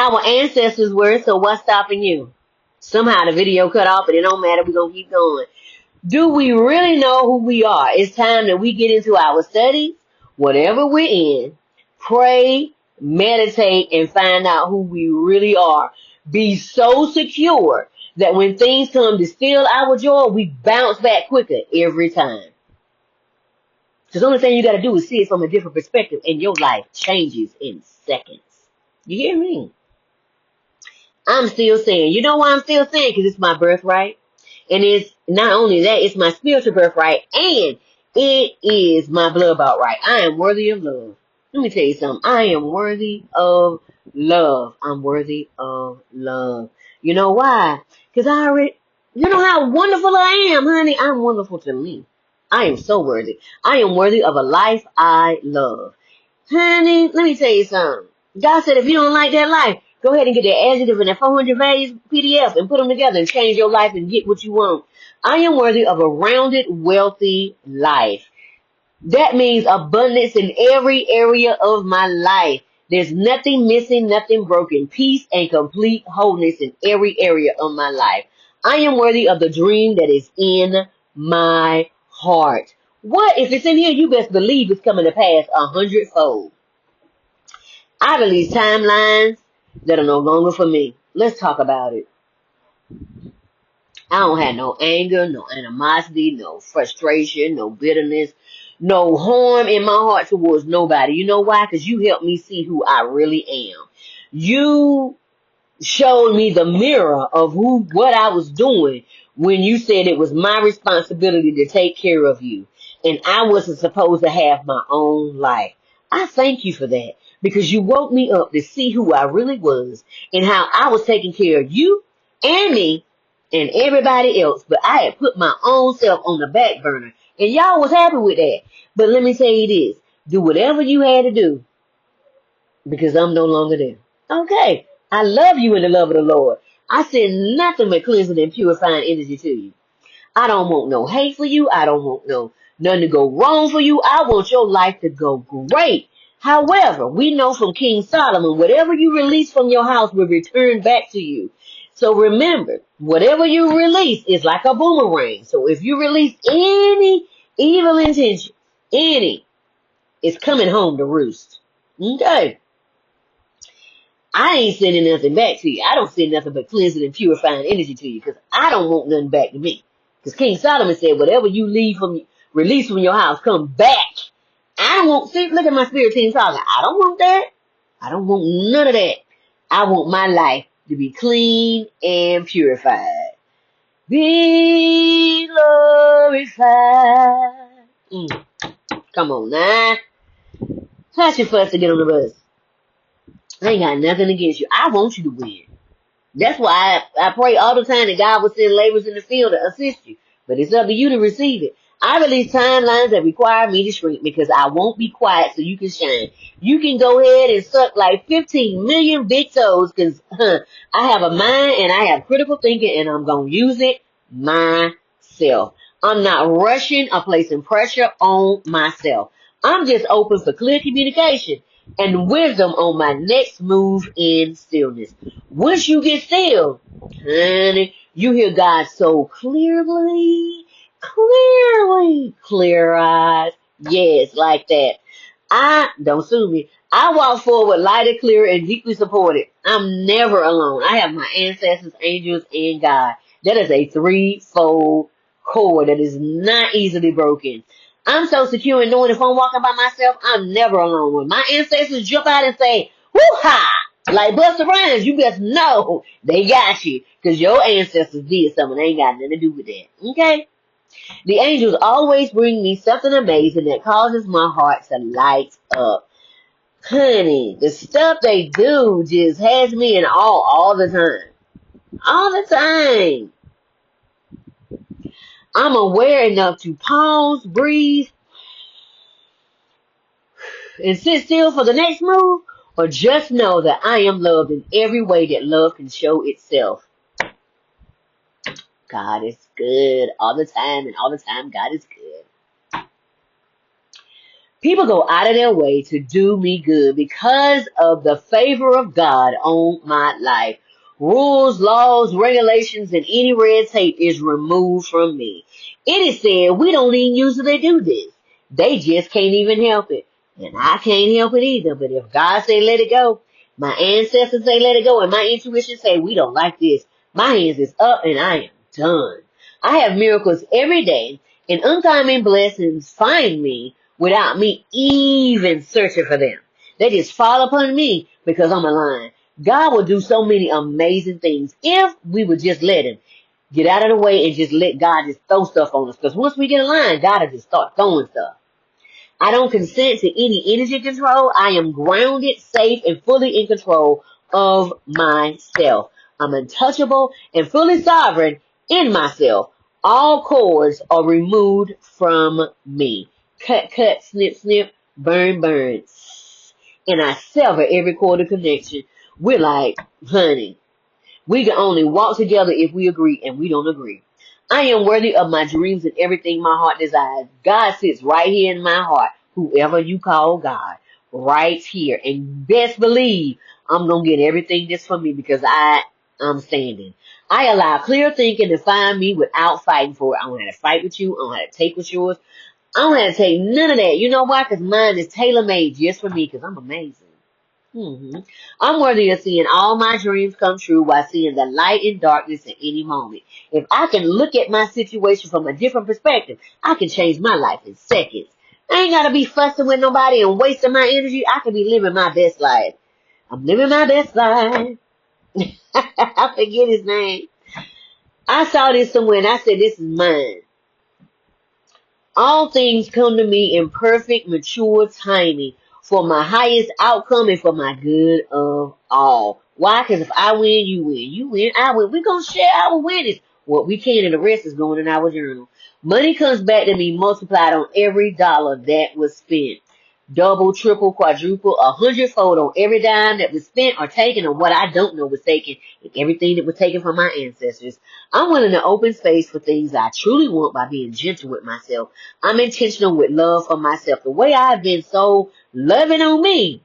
Our ancestors were, so what's stopping you? Somehow the video cut off, but it don't matter. We're going to keep going. Do we really know who we are? It's time that we get into our studies, whatever we're in, pray, meditate, and find out who we really are. Be so secure that when things come to steal our joy, we bounce back quicker every time. Because the only thing you got to do is see it from a different perspective, and your life changes in seconds. You hear me? I'm still saying, you know why I'm still saying? Because it's my birthright. And it's not only that, it's my spiritual birthright. And it is my blood birthright. I am worthy of love. Let me tell you something. I am worthy of love. I'm worthy of love. You know why? Because you know how wonderful I am, honey. I'm wonderful to me. I am so worthy. I am worthy of a life I love. Honey, let me tell you something. God said if you don't like that life, go ahead and get that adjective and that 400 values PDF and put them together and change your life and get what you want. I am worthy of a rounded, wealthy life. That means abundance in every area of my life. There's nothing missing, nothing broken. Peace and complete wholeness in every area of my life. I am worthy of the dream that is in my heart. What? If it's in here, you best believe it's coming to pass 100-fold. I release timelines that are no longer for me. Let's talk about it. I don't have no anger, no animosity, no frustration, no bitterness, no harm in my heart towards nobody. You know why? Because you helped me see who I really am. You showed me the mirror of what I was doing when you said it was my responsibility to take care of you. And I wasn't supposed to have my own life. I thank you for that. Because you woke me up to see who I really was and how I was taking care of you and me and everybody else. But I had put my own self on the back burner. And y'all was happy with that. But let me tell you this. Do whatever you had to do. Because I'm no longer there. Okay. I love you in the love of the Lord. I send nothing but cleansing and purifying energy to you. I don't want no hate for you. I don't want nothing to go wrong for you. I want your life to go great. However, we know from King Solomon, whatever you release from your house will return back to you. So remember, whatever you release is like a boomerang. So if you release any evil intention, it's coming home to roost. Okay. I ain't sending nothing back to you. I don't send nothing but cleansing and purifying energy to you because I don't want nothing back to me. Because King Solomon said, whatever you release from your house, come back. I don't want, see, look at my spirit team talking. I don't want that. I don't want none of that. I want my life to be clean and purified. Be glorified. Come on now. How's your fuss to get on the bus? I ain't got nothing against you. I want you to win. That's why I pray all the time that God will send laborers in the field to assist you. But it's up to you to receive it. I release timelines that require me to shrink because I won't be quiet so you can shine. You can go ahead and suck like 15 million big toes because I have a mind and I have critical thinking and I'm going to use it myself. I'm not rushing or placing pressure on myself. I'm just open for clear communication and wisdom on my next move in stillness. Once you get still, honey, you hear God so clearly, clear eyes. Yes, like that. Don't sue me. I walk forward lighter, clear, and deeply supported. I'm never alone. I have my ancestors, angels, and God. That is a threefold cord that is not easily broken. I'm so secure in knowing if I'm walking by myself, I'm never alone. When my ancestors jump out and say, woo-ha! Like Busta Rhymes, you best know they got you. Because your ancestors did something. They ain't got nothing to do with that. Okay? The angels always bring me something amazing that causes my heart to light up. Honey, the stuff they do just has me in awe all the time. All the time. I'm aware enough to pause, breathe, and sit still for the next move, or just know that I am loved in every way that love can show itself. God is good all the time, and all the time God is good. People go out of their way to do me good because of the favor of God on my life. Rules, laws, regulations, and any red tape is removed from me. It is said we don't even usually do this. They just can't even help it. And I can't help it either. But if God say let it go, my ancestors say let it go, and my intuition say we don't like this, my hands is up and I am done. I have miracles every day, and uncommon blessings find me without me even searching for them. They just fall upon me because I'm aligned. God will do so many amazing things if we would just let him get out of the way and just let God just throw stuff on us. Because once we get aligned, God will just start throwing stuff. I don't consent to any energy control. I am grounded, safe, and fully in control of myself. I'm untouchable and fully sovereign in myself. All cords are removed from me. Cut, cut, snip, snip, burn, burn. And I sever every cord of connection. We're like, honey, we can only walk together if we agree, and we don't agree. I am worthy of my dreams and everything my heart desires. God sits right here in my heart, whoever you call God, right here. And best believe I'm going to get everything that's for me because I'm standing. I allow clear thinking to find me without fighting for it. I don't have to fight with you. I don't have to take what's yours. I don't have to take none of that. You know why? Because mine is tailor-made just for me because I'm amazing. I'm worthy of seeing all my dreams come true while seeing the light in darkness at any moment. If I can look at my situation from a different perspective, I can change my life in seconds. I ain't got to be fussing with nobody and wasting my energy. I can be living my best life. I'm living my best life. I forget his name. I saw this somewhere and I said, this is mine. All things come to me in perfect, mature timing for my highest outcome and for my good of all. Why? Because if I win, you win. You win, I win. We're going to share our winnings. What we can, and the rest is going in our journal. Money comes back to me multiplied on every dollar that was spent. Double, triple, quadruple, 100-fold on every dime that was spent or taken, or what I don't know was taken, and everything that was taken from my ancestors. I'm willing to open space for things I truly want by being gentle with myself. I'm intentional with love for myself. The way I've been so loving on me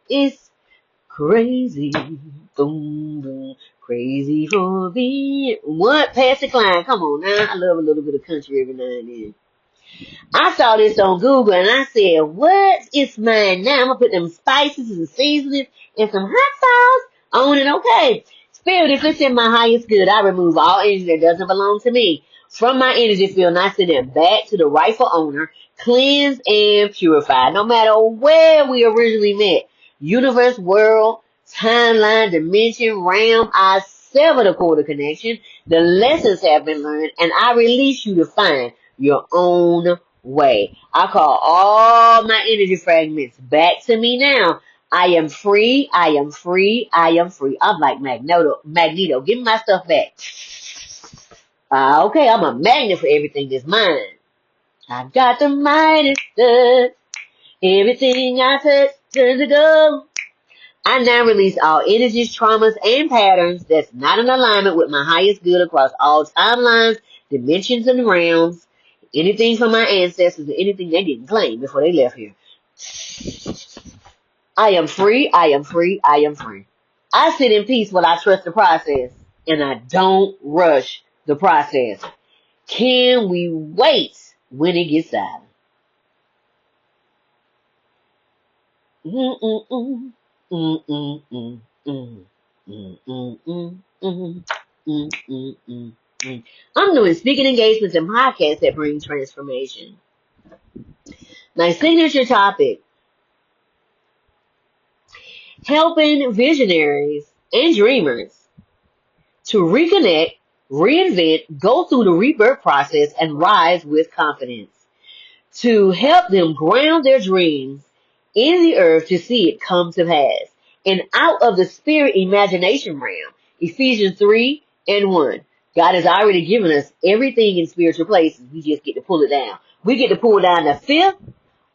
is crazy. Boom, boom, crazy for me. What? Patsy Cline. Come on now. I love a little bit of country every now and then. I saw this on Google and I said, what? It's mine now. I'm going to put them spices and seasonings and some hot sauce on it. Okay. Spirit, if it's in my highest good, I remove all energy that doesn't belong to me from my energy field and I send it back to the rightful owner, cleansed and purified. No matter where we originally met, universe, world, timeline, dimension, realm, I sever the cord of connection. The lessons have been learned and I release you to find your own way. I call all my energy fragments back to me now. I am free. I am free. I am free. I'm like Magneto. Give me my stuff back. Okay, I'm a magnet for everything that's mine. I've got the Midas touch. Everything I touch turns to gold. I now release all energies, traumas, and patterns that's not in alignment with my highest good across all timelines, dimensions, and realms. Anything from my ancestors or anything they didn't claim before they left here. I am free. I am free. I am free. I sit in peace when I trust the process and I don't rush the process. Can we wait when it gets silent? I'm doing speaking engagements and podcasts that bring transformation. My signature topic, helping visionaries and dreamers to reconnect, reinvent, go through the rebirth process, and rise with confidence. To help them ground their dreams in the earth to see it come to pass. And out of the spirit imagination realm, Ephesians 3:1. God has already given us everything in spiritual places. We just get to pull it down. We get to pull down the 5th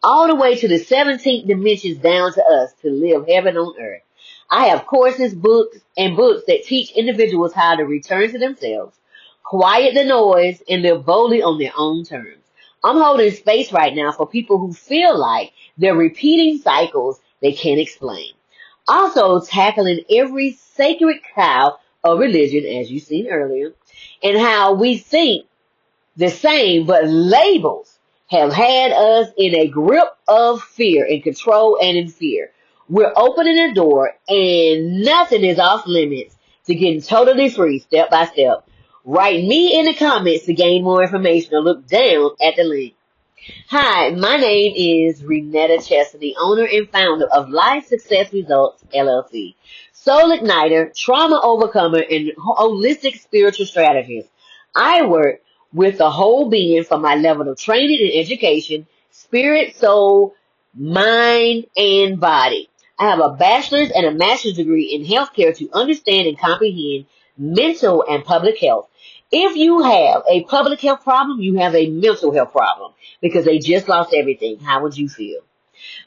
all the way to the 17th dimensions down to us to live heaven on earth. I have courses, books that teach individuals how to return to themselves, quiet the noise, and live boldly on their own terms. I'm holding space right now for people who feel like they're repeating cycles they can't explain. Also tackling every sacred cow of religion, as you've seen earlier, and how we think the same, but labels have had us in a grip of fear, in control and in fear. We're opening the door and nothing is off limits to getting totally free step by step. Write me in the comments to gain more information or look down at the link. Hi, my name is RenettaCheston, the owner and founder of Life Success Results, LLC, soul igniter, trauma overcomer, and holistic spiritual strategist. I work with the whole being from my level of training and education, spirit, soul, mind, and body. I have a bachelor's and a master's degree in healthcare to understand and comprehend mental and public health. If you have a public health problem, you have a mental health problem because they just lost everything. How would you feel?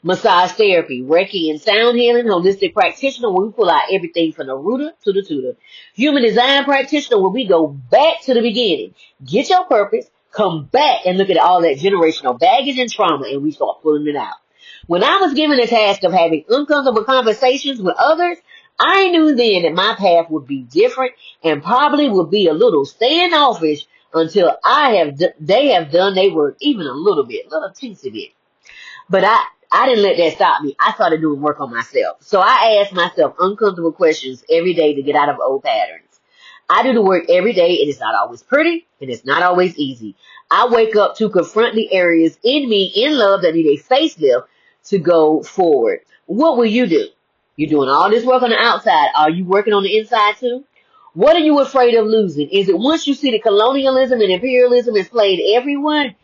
Massage therapy, Reiki and sound healing, holistic practitioner where we pull out everything from the rooter to the tutor. Human design practitioner where we go back to the beginning. Get your purpose, come back and look at all that generational baggage and trauma and we start pulling it out. When I was given the task of having uncomfortable conversations with others, I knew then that my path would be different and probably would be a little standoffish until they have done their work even a little teensy bit. But I didn't let that stop me. I started doing work on myself. So I asked myself uncomfortable questions every day to get out of old patterns. I do the work every day and it's not always pretty and it's not always easy. I wake up to confront the areas in me in love that need a facelift to go forward. What will you do? You're doing all this work on the outside. Are you working on the inside too? What are you afraid of losing? Is it once you see that colonialism and imperialism has played everyone?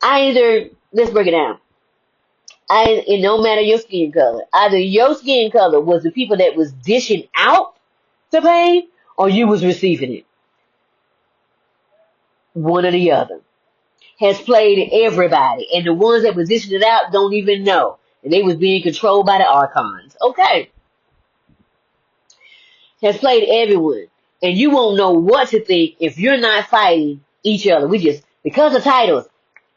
Let's break it down. It no matter your skin color. Either your skin color was the people that was dishing out the pain or you was receiving it. One or the other. Has played everybody. And the ones that was dishing it out don't even know. And they was being controlled by the archons. Okay. Has played everyone. And you won't know what to think if you're not fighting each other. Because of titles,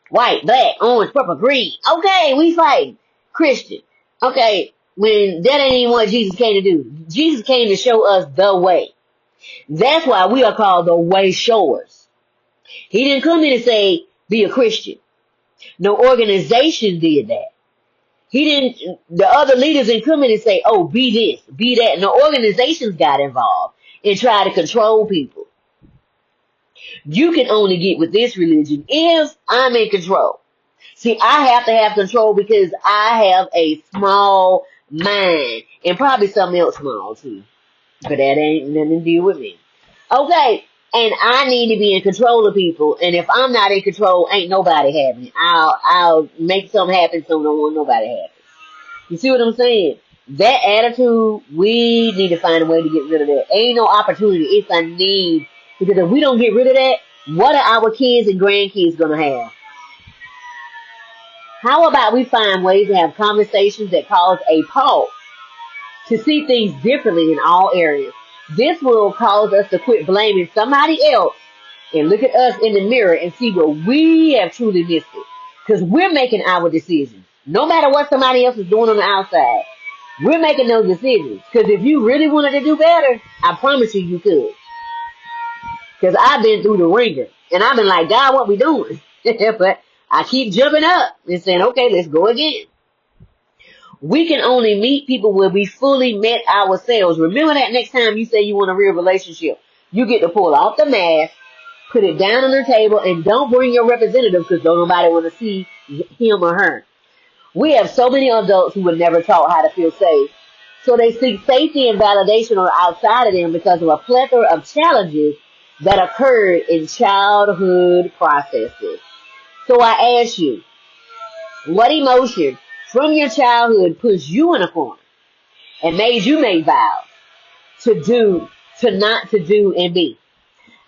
white, black, orange, purple, green. Okay, we fighting. Christian. Okay, when that ain't even what Jesus came to do. Jesus came to show us the way. That's why we are called the way showers. He didn't come in and say, be a Christian. No organization did that. The other leaders didn't come in and say, oh, be this, be that. No organizations got involved and tried to control people. You can only get with this religion if I'm in control. See, I have to have control because I have a small mind and probably something else small too. But that ain't nothing to do with me. Okay. And I need to be in control of people. And if I'm not in control, ain't nobody having it. I'll make something happen so no one nobody happens. You see what I'm saying? That attitude, we need to find a way to get rid of that. Ain't no opportunity. It's a need. Because if we don't get rid of that, what are our kids and grandkids going to have? How about we find ways to have conversations that cause a pause to see things differently in all areas? This will cause us to quit blaming somebody else and look at us in the mirror and see where we have truly missed it. Because we're making our decisions. No matter what somebody else is doing on the outside, we're making those decisions. Because if you really wanted to do better, I promise you could. Because I've been through the ringer. And I've been like, God, what we doing? But I keep jumping up and saying, okay, let's go again. We can only meet people where we fully met ourselves. Remember that next time you say you want a real relationship. You get to pull off the mask, put it down on the table, and don't bring your representative because don't nobody want to see him or her. We have so many adults who were never taught how to feel safe. So they seek safety and validation on the outside of them because of a plethora of challenges that occurred in childhood processes. So I ask you, what emotion from your childhood puts you in a corner and made you make vows to not to do and be?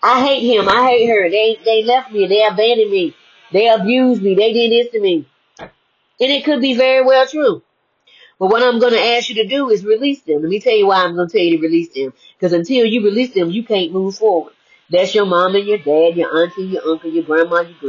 I hate him. I hate her. They left me. They abandoned me. They abused me. They did this to me. And it could be very well true. But what I'm going to ask you to do is release them. Let me tell you why I'm going to tell you to release them. Because until you release them, you can't move forward. That's your mom and your dad, your auntie, your uncle, your grandma, your grandma.